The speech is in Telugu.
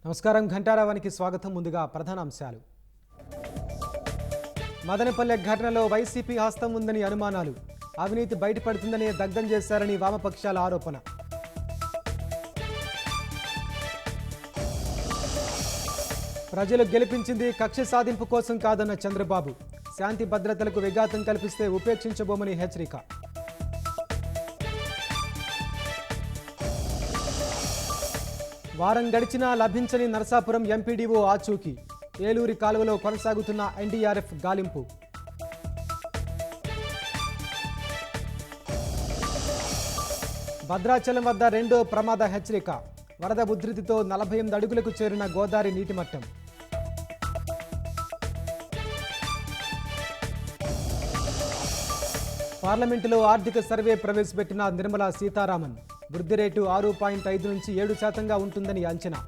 నమస్కారం ఘంటారావానికి స్వాగతం. ముందుగా ప్రధాన అంశాలు. మదనపల్లె ఘటనలో వైసీపీ హస్తం ఉందని అనుమానాలు, అవినీతి బయటపడుతుందని దగ్ధం చేశారని వామపక్షాల ఆరోపణ. ప్రజలు గెలిపించింది కక్ష సాధింపు కోసం కాదన్న చంద్రబాబు, శాంతి భద్రతలకు విఘాతం కల్పిస్తే ఉపేక్షించబోమని హెచ్చరిక. వారం గడిచినా లభించని నరసాపురం ఎంపీడీఓ ఆచూకీ, ఏలూరి కాలువలో కొనసాగుతున్న ఎన్డీఆర్ఎఫ్ గాలింపు. భద్రాచలం వద్ద రెండో ప్రమాద హెచ్చరిక, వరద ఉధృతితో 48 అడుగులకు చేరిన గోదావరి నీటి మట్టం. పార్లమెంటులో ఆర్థిక సర్వే ప్రవేశపెట్టిన నిర్మలా సీతారామన్, వృద్ధి రేటు 6.5 నుంచి 7% ఉంటుందని అంచనా.